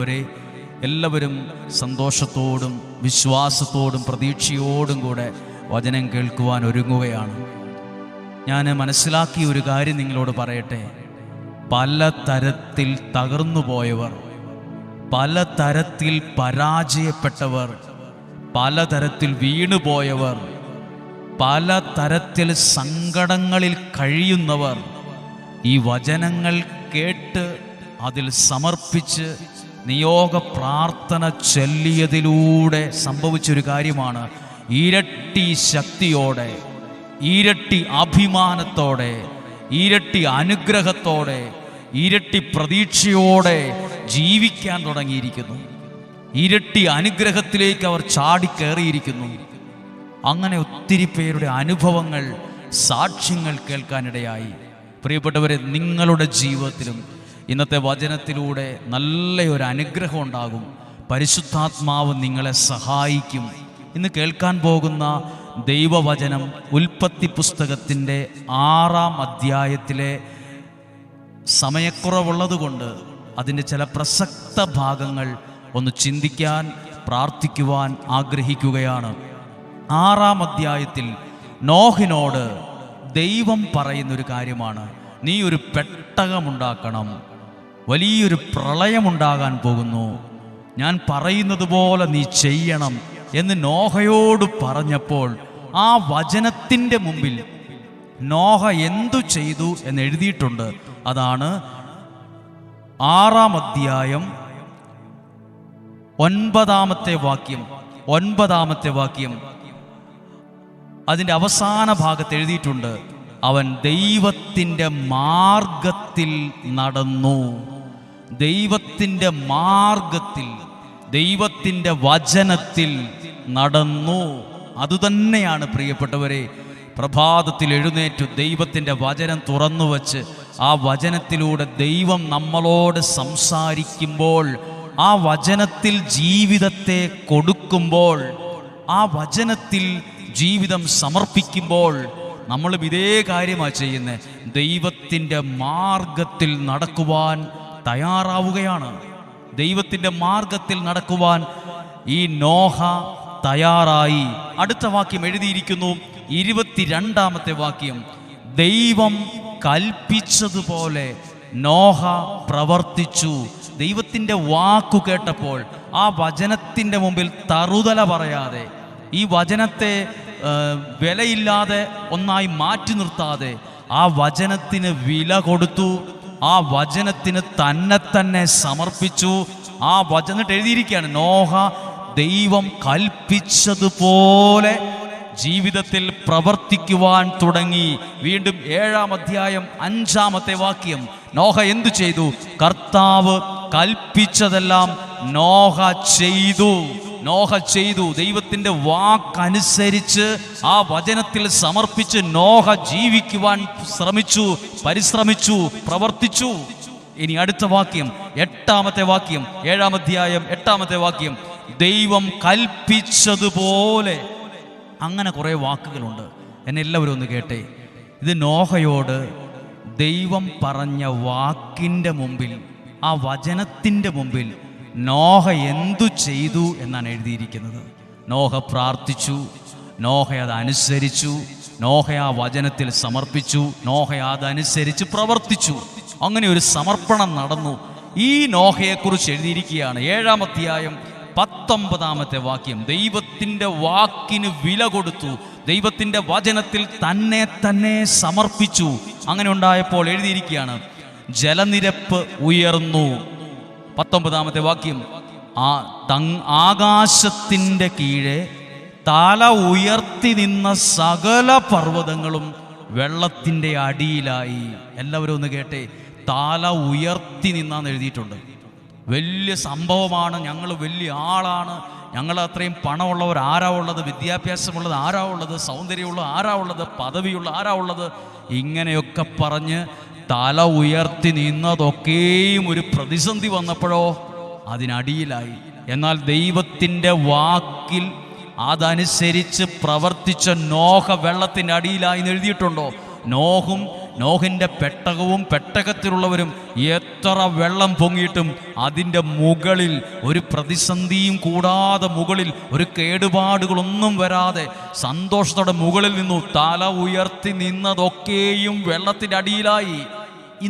അവരെ എല്ലാവരും സന്തോഷത്തോടും വിശ്വാസത്തോടും പ്രതീക്ഷയോടും കൂടെ വചനം കേൾക്കുവാൻ ഒരുങ്ങുകയാണ്. ഞാൻ മനസ്സിലാക്കിയ ഒരു കാര്യം നിങ്ങളോട് പറയട്ടെ. പലതരത്തിൽ തകർന്നു പോയവർ, പലതരത്തിൽ പരാജയപ്പെട്ടവർ, പലതരത്തിൽ വീണുപോയവർ, പലതരത്തിൽ സങ്കടങ്ങളിൽ കഴിയുന്നവർ ഈ വചനങ്ങൾ കേട്ട് അതിൽ സമർപ്പിച്ച് നിയോഗ പ്രാർത്ഥന ചൊല്ലിയതിലൂടെ സംഭവിച്ചൊരു കാര്യമാണ്. ഇരട്ടി ശക്തിയോടെ, ഇരട്ടി അഭിമാനത്തോടെ, ഇരട്ടി അനുഗ്രഹത്തോടെ, ഇരട്ടി പ്രതീക്ഷയോടെ ജീവിക്കാൻ തുടങ്ങിയിരിക്കുന്നു. ഇരട്ടി അനുഗ്രഹത്തിലേക്ക് അവർ ചാടിക്കേറിയിരിക്കുന്നു. അങ്ങനെ ഒത്തിരി പേരുടെ അനുഭവങ്ങൾ, സാക്ഷ്യങ്ങൾ കേൾക്കാനിടയായി. പ്രിയപ്പെട്ടവരെ, നിങ്ങളുടെ ജീവിതത്തിലും ഇന്നത്തെ വചനത്തിലൂടെ നല്ലൊരു അനുഗ്രഹം ഉണ്ടാകും. പരിശുദ്ധാത്മാവ് നിങ്ങളെ സഹായിക്കും. ഇന്ന് കേൾക്കാൻ പോകുന്ന ദൈവവചനം ഉൽപ്പത്തി പുസ്തകത്തിൻ്റെ 6-ാം അധ്യായത്തിലെ സമയക്കുറവുള്ളതുകൊണ്ട് അതിൻ്റെ ചില പ്രസക്ത ഭാഗങ്ങൾ ഒന്ന് ചിന്തിക്കാൻ, പ്രാർത്ഥിക്കുവാൻ ആഗ്രഹിക്കുകയാണ്. 6-ാം അധ്യായത്തിൽ നോഹിനോട് ദൈവം പറയുന്നൊരു കാര്യമാണ്. നീ ഒരു പെട്ടകമുണ്ടാക്കണം, വലിയൊരു പ്രളയമുണ്ടാകാൻ പോകുന്നു, ഞാൻ പറയുന്നത് പോലെ നീ ചെയ്യണം എന്ന് നോഹയോട് പറഞ്ഞപ്പോൾ ആ വചനത്തിൻ്റെ മുമ്പിൽ നോഹ എന്തു ചെയ്തു എന്ന് എഴുതിയിട്ടുണ്ട്. അതാണ് 6-ാം അധ്യായം 9-ാമത്തെ വാക്യം. അതിൻ്റെ അവസാന ഭാഗത്ത് എഴുതിയിട്ടുണ്ട്, അവൻ ദൈവത്തിൻ്റെ മാർഗത്തിൽ നടന്നു. ദൈവത്തിൻ്റെ മാർഗത്തിൽ, ദൈവത്തിൻ്റെ വചനത്തിൽ നടന്നു. അതുതന്നെയാണ് പ്രിയപ്പെട്ടവരെ, പ്രഭാതത്തിൽ എഴുന്നേറ്റു ദൈവത്തിൻ്റെ വചനം തുറന്നു വച്ച് ആ വചനത്തിലൂടെ ദൈവം നമ്മളോട് സംസാരിക്കുമ്പോൾ, ആ വചനത്തിൽ ജീവിതത്തെ കൊടുക്കുമ്പോൾ, ആ വചനത്തിൽ ജീവിതം സമർപ്പിക്കുമ്പോൾ നമ്മളും ഇതേ കാര്യമാണ് ചെയ്യുന്നത്. ദൈവത്തിൻ്റെ മാർഗത്തിൽ നടക്കുവാൻ തയ്യാറാവുകയാണ്. ദൈവത്തിൻ്റെ മാർഗത്തിൽ നടക്കുവാൻ ഈ നോഹ തയ്യാറായി. അടുത്ത വാക്യം എഴുതിയിരിക്കുന്നു, 22-ാമത്തെ വാക്യം. ദൈവം കൽപ്പിച്ചതുപോലെ നോഹ പ്രവർത്തിച്ചു. ദൈവത്തിൻ്റെ വാക്കു കേട്ടപ്പോൾ ആ വചനത്തിൻ്റെ മുമ്പിൽ തറുതല പറയാതെ, ഈ വചനത്തെ വിലയില്ലാതെ ഒന്നായി മാറ്റി നിർത്താതെ ആ വചനത്തിന് വില കൊടുത്തു. ആ വചനത്തിന് തന്നെ സമർപ്പിച്ചു. ആ വചനം എഴുതിയിരിക്കുകയാണ്, നോഹ ദൈവം കൽപ്പിച്ചതുപോലെ ജീവിതത്തിൽ പ്രവർത്തിക്കുവാൻ തുടങ്ങി. വീണ്ടും 7-ാം അധ്യായം 5-ാമത്തെ വാക്യം. നോഹ എന്തു ചെയ്തു? കർത്താവ് കൽപ്പിച്ചതെല്ലാം നോഹ ചെയ്തു. ദൈവത്തിൻ്റെ വാക്കനുസരിച്ച് ആ വചനത്തിൽ സമർപ്പിച്ച് നോഹ ജീവിക്കുവാൻ പരിശ്രമിച്ചു, പ്രവർത്തിച്ചു. ഇനി അടുത്ത വാക്യം, 8-ാമത്തെ വാക്യം, 7-ാം അധ്യായം 8-ാമത്തെ വാക്യം. ദൈവം കൽപ്പിച്ചതുപോലെ. അങ്ങനെ കുറേ വാക്കുകളുണ്ട്. എന്നെ എല്ലാവരും ഒന്ന് കേട്ടെ. ഇത് നോഹയോട് ദൈവം പറഞ്ഞ വാക്കിൻ്റെ മുമ്പിൽ, ആ വചനത്തിൻ്റെ മുമ്പിൽ നോഹ എന്തു ചെയ്തു എന്നാണ് എഴുതിയിരിക്കുന്നത്. നോഹ പ്രാർത്ഥിച്ചു, നോഹ അതനുസരിച്ചു, നോഹ ആ വചനത്തിൽ സമർപ്പിച്ചു, നോഹ അതനുസരിച്ച് പ്രവർത്തിച്ചു. അങ്ങനെ ഒരു സമർപ്പണം നടന്നു. ഈ നോഹയെക്കുറിച്ച് എഴുതിയിരിക്കുകയാണ് 7-ാം അധ്യായം 19-ാമത്തെ വാക്യം. ദൈവത്തിൻ്റെ വാക്കിന് വില കൊടുത്തു, ദൈവത്തിൻ്റെ വചനത്തിൽ തന്നെ സമർപ്പിച്ചു. അങ്ങനെ ഉണ്ടായപ്പോൾ എഴുതിയിരിക്കുകയാണ്, ജലനിരപ്പ് ഉയർന്നു. 19-ാമത്തെ വാക്യം. ആകാശത്തിൻ്റെ കീഴെ തല ഉയർത്തി നിന്ന സകല പർവ്വതങ്ങളും വെള്ളത്തിൻ്റെ അടിയിലായി. എല്ലാവരും ഒന്ന് കേട്ടെ, തല ഉയർത്തി നിന്നാന്ന് എഴുതിയിട്ടുണ്ട്. വലിയ സംഭവമാണ്. ഞങ്ങൾ വലിയ ആളാണ്, ഞങ്ങൾ അത്രയും പണമുള്ളവർ ആരാ ഉള്ളത്, വിദ്യാഭ്യാസമുള്ളത് ആരാ ഉള്ളത്, സൗന്ദര്യമുള്ള ആരാ ഉള്ളത്, പദവിയുള്ള ആരാ ഉള്ളത്, ഇങ്ങനെയൊക്കെ പറഞ്ഞ് തല ഉയർത്തി നിന്നതൊക്കെയും ഒരു പ്രതിസന്ധി വന്നപ്പോഴോ അതിനടിയിലായി. എന്നാൽ ദൈവത്തിൻ്റെ വാക്കിൽ അതനുസരിച്ച് പ്രവർത്തിച്ച നോഹ വെള്ളത്തിൻ്റെ അടിയിലായി എഴുതിയിട്ടുണ്ടോ? നോഹും നോഹിൻ്റെ പെട്ടകവും പെട്ടകത്തിലുള്ളവരും എത്ര വെള്ളം പൊങ്ങിയിട്ടും അതിൻ്റെ മുകളിൽ ഒരു പ്രതിസന്ധിയും കൂടാതെ, മുകളിൽ ഒരു കേടുപാടുകളൊന്നും വരാതെ സന്തോഷത്തോടെ മുകളിൽ നിന്നു. തല ഉയർത്തി നിന്നതൊക്കെയും വെള്ളത്തിൻ്റെ അടിയിലായി.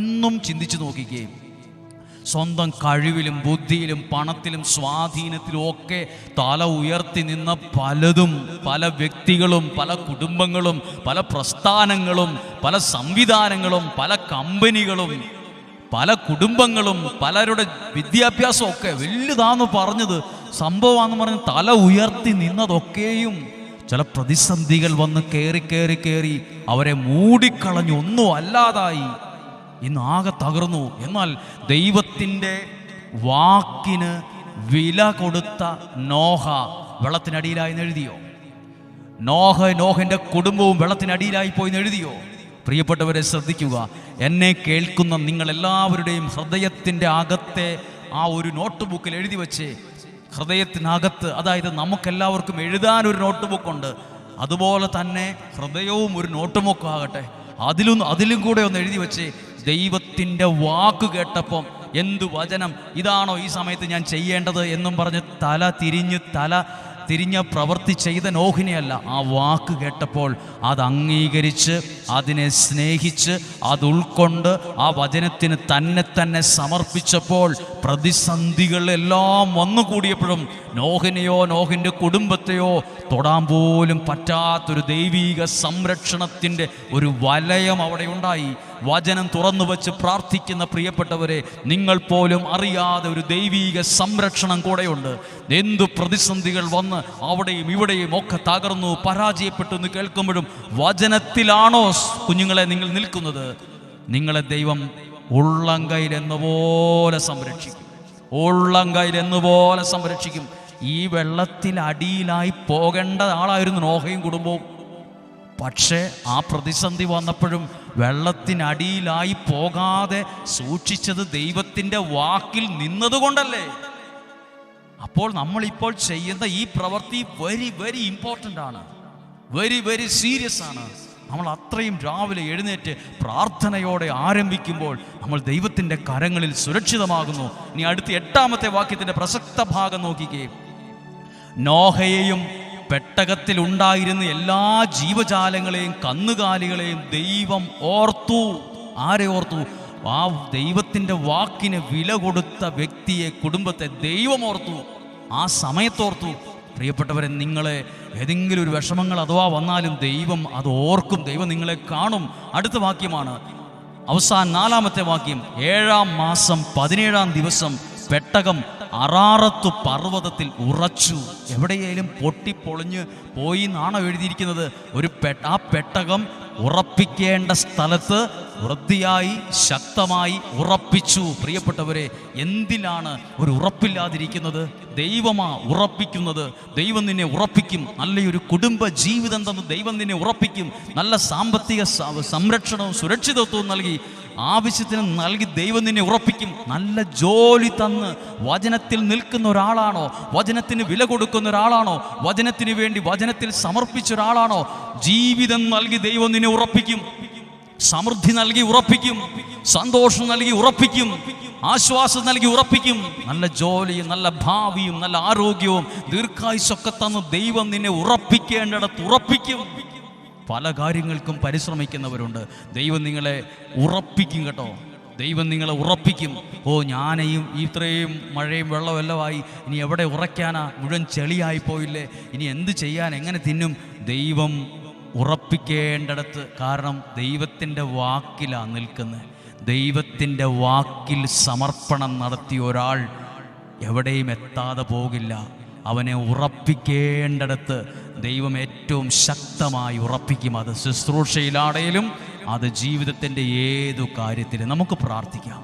ഇന്നും ചിന്തിച്ചു നോക്കിക്കേ, സ്വന്തം കഴിവിലും ബുദ്ധിയിലും പണത്തിലും സ്വാധീനത്തിലും ഒക്കെ തല ഉയർത്തി നിന്ന പലതും, പല വ്യക്തികളും, പല കുടുംബങ്ങളും, പല പ്രസ്ഥാനങ്ങളും, പല സംവിധാനങ്ങളും, പല കമ്പനികളും, പല കുടുംബങ്ങളും, പലരുടെ വിദ്യാഭ്യാസമൊക്കെ വലുതാന്ന് പറഞ്ഞത് സംഭവമാണെന്ന് പറഞ്ഞ് തല ഉയർത്തി നിന്നതൊക്കെയും ചില പ്രതിസന്ധികൾ വന്ന് കയറി കയറി കയറി അവരെ മൂടിക്കളഞ്ഞു, ഒന്നും അല്ലാതായി. ഇന്ന് ആകെ തകർന്നു. എന്നാൽ ദൈവത്തിൻ്റെ വാക്കിന് വില കൊടുത്ത നോഹ വെള്ളത്തിനടിയിലായി എഴുതിയോ? നോഹൻ്റെ കുടുംബവും വെള്ളത്തിനടിയിലായി പോയി എഴുതിയോ? പ്രിയപ്പെട്ടവരെ ശ്രദ്ധിക്കുക. എന്നെ കേൾക്കുന്ന നിങ്ങളെല്ലാവരുടെയും ഹൃദയത്തിൻ്റെ അകത്തെ ആ ഒരു നോട്ട് ബുക്കിൽ എഴുതി വെച്ച്, ഹൃദയത്തിനകത്ത്, അതായത് നമുക്കെല്ലാവർക്കും എഴുതാനൊരു നോട്ട് ബുക്കുണ്ട്, അതുപോലെ തന്നെ ഹൃദയവും ഒരു നോട്ട് ബുക്കാകട്ടെ. അതിലും കൂടെ ഒന്ന് എഴുതി വെച്ച്, ദൈവത്തിൻ്റെ വാക്ക് കേട്ടപ്പം എന്തു വചനം, ഇതാണോ ഈ സമയത്ത് ഞാൻ ചെയ്യേണ്ടത് എന്നും പറഞ്ഞ് തല തിരിഞ്ഞ പ്രവൃത്തി ചെയ്ത നോഹിനെയല്ല, ആ വാക്ക് കേട്ടപ്പോൾ അത് അംഗീകരിച്ച്, അതിനെ സ്നേഹിച്ച്, അത് ഉൾക്കൊണ്ട് ആ വചനത്തിന് തന്നെ സമർപ്പിച്ചപ്പോൾ പ്രതിസന്ധികളെല്ലാം വന്നുകൂടിയപ്പോഴും നോഹിനെയോ നോഹിൻ്റെ കുടുംബത്തെയോ തൊടാൻ പോലും പറ്റാത്തൊരു ദൈവീക സംരക്ഷണത്തിൻ്റെ ഒരു വലയം അവിടെ ഉണ്ടായി. വചനം തുറന്നു വച്ച് പ്രാർത്ഥിക്കുന്ന പ്രിയപ്പെട്ടവരെ, നിങ്ങൾ പോലും അറിയാതെ ഒരു ദൈവീക സംരക്ഷണം കൂടെയുണ്ട്. എന്തു പ്രതിസന്ധികൾ വന്ന് അവിടെയും ഇവിടെയും ഒക്കെ തകർന്നു പരാജയപ്പെട്ടു എന്ന് കേൾക്കുമ്പോഴും വചനത്തിലാണോ കുഞ്ഞുങ്ങളെ നിങ്ങൾ നിൽക്കുന്നത്? നിങ്ങളെ ദൈവം ഉള്ളംകൈയിലെന്ന പോലെ സംരക്ഷിക്കും, ഉള്ളംകൈയിലെന്ന പോലെ സംരക്ഷിക്കും. ഈ വെള്ളത്തിൽ അടിയിലായി പോകേണ്ട ആളായിരുന്നു നോഹയും കുടുംബവും. പക്ഷേ ആ പ്രതിസന്ധി വന്നപ്പോഴും വെള്ളത്തിനടിയിലായി പോകാതെ സൂക്ഷിച്ചത് ദൈവത്തിൻ്റെ വാക്കിൽ നിന്നതുകൊണ്ടല്ലേ? അപ്പോൾ നമ്മളിപ്പോൾ ചെയ്യുന്ന ഈ പ്രവൃത്തി വെരി വെരി ഇമ്പോർട്ടൻ്റ് ആണ്, വെരി വെരി സീരിയസ് ആണ്. നമ്മൾ അത്രയും രാവിലെ എഴുന്നേറ്റ് പ്രാർത്ഥനയോടെ ആരംഭിക്കുമ്പോൾ നമ്മൾ ദൈവത്തിൻ്റെ കരങ്ങളിൽ സുരക്ഷിതമാകുന്നു. ഇനി അടുത്ത 8-ാമത്തെ വാക്യത്തിൻ്റെ പ്രസക്ത ഭാഗം നോക്കിക്കേ. നോഹയെയും പെട്ടകത്തിൽ ഉണ്ടായിരുന്ന എല്ലാ ജീവജാലങ്ങളെയും കന്നുകാലികളെയും ദൈവം ഓർത്തു. ആരെ ഓർത്തു? ആ ദൈവത്തിൻ്റെ വാക്കിന് വില കൊടുത്ത വ്യക്തിയെ, കുടുംബത്തെ ദൈവം ഓർത്തു, ആ സമയത്തോർത്തു. പ്രിയപ്പെട്ടവരെ, നിങ്ങളെ ഏതെങ്കിലും ഒരു വിഷമങ്ങൾ അഥവാ വന്നാലും ദൈവം അത് ഓർക്കും, ദൈവം നിങ്ങളെ കാണും. അടുത്ത വാക്യമാണ് അവസാനം 4-ാമത്തെ വാക്യം. 7-ാം മാസം 17-ാം ദിവസം പെട്ടകം അറാറത്ത് പർവ്വതത്തിൽ ഉറച്ചു. എവിടെയായാലും പൊട്ടിപ്പൊളിഞ്ഞ് പോയി എന്നാണോ എഴുതിയിരിക്കുന്നത്? ആ പെട്ടകം ഉറപ്പിക്കേണ്ട സ്ഥലത്ത് വൃത്തിയായി ശക്തമായി ഉറപ്പിച്ചു. പ്രിയപ്പെട്ടവരെ, എന്തിനാണ് ഒരു ഉറപ്പില്ലാതിരിക്കുന്നത്? ദൈവമാ ഉറപ്പിക്കുന്നത്. ദൈവം നിന്നെ ഉറപ്പിക്കും. നല്ലൊരു കുടുംബ ജീവിതം തന്ന് ദൈവം നിന്നെ ഉറപ്പിക്കും. നല്ല സാമ്പത്തിക സംരക്ഷണവും സുരക്ഷിതത്വവും നൽകി, ആവശ്യത്തിന് നൽകി ദൈവം നിന്നെ ഉറപ്പിക്കും. നല്ല ജോലി തന്ന് വചനത്തിൽ നിൽക്കുന്ന ഒരാളാണോ? വചനത്തിന് വില കൊടുക്കുന്ന ഒരാളാണോ? വചനത്തിന് വേണ്ടി വചനത്തിൽ സമർപ്പിച്ച ഒരാളാണോ? ജീവിതം നൽകി ദൈവം നിന്നെ ഉറപ്പിക്കും. സമൃദ്ധി നൽകി ഉറപ്പിക്കും. സന്തോഷം നൽകി ഉറപ്പിക്കും. ആശ്വാസം നൽകി ഉറപ്പിക്കും. നല്ല ജോലിയും നല്ല ഭാവിയും നല്ല ആരോഗ്യവും ദീർഘായുസ്സൊക്കെ തന്ന് ദൈവം നിന്നെ ഉറപ്പിക്കേണ്ടിടത്ത് ഉറപ്പിക്കും. പല കാര്യങ്ങൾക്കും പരിശ്രമിക്കുന്നവരുണ്ട്. ദൈവം നിങ്ങളെ ഉറപ്പിക്കും കേട്ടോ. ദൈവം നിങ്ങളെ ഉറപ്പിക്കും. ഞാനെയും ഇത്രയും മഴയും വെള്ളമെല്ലാമായി, ഇനി എവിടെ ഉറയ്ക്കാനാ? മുഴുവൻ ചെളിയായി പോയില്ലേ, ഇനി എന്ത് ചെയ്യാൻ, എങ്ങനെ തിന്നും? ദൈവം ഉറപ്പിക്കേണ്ടിടത്ത്. കാരണം ദൈവത്തിൻ്റെ വാക്കിലാണ് നിൽക്കുന്നത്. ദൈവത്തിൻ്റെ വാക്കിൽ സമർപ്പണം നടത്തിയ ഒരാൾ എവിടെയും എത്താതെ പോകില്ല. അവനെ ഉറപ്പിക്കേണ്ടിടത്ത് ദൈവം ഏറ്റവും ശക്തമായി ഉറപ്പിക്കും. അത് ശുശ്രൂഷയിലാണേലും അത് ജീവിതത്തിൻ്റെ ഏതു കാര്യത്തിലും. നമുക്ക് പ്രാർത്ഥിക്കാം.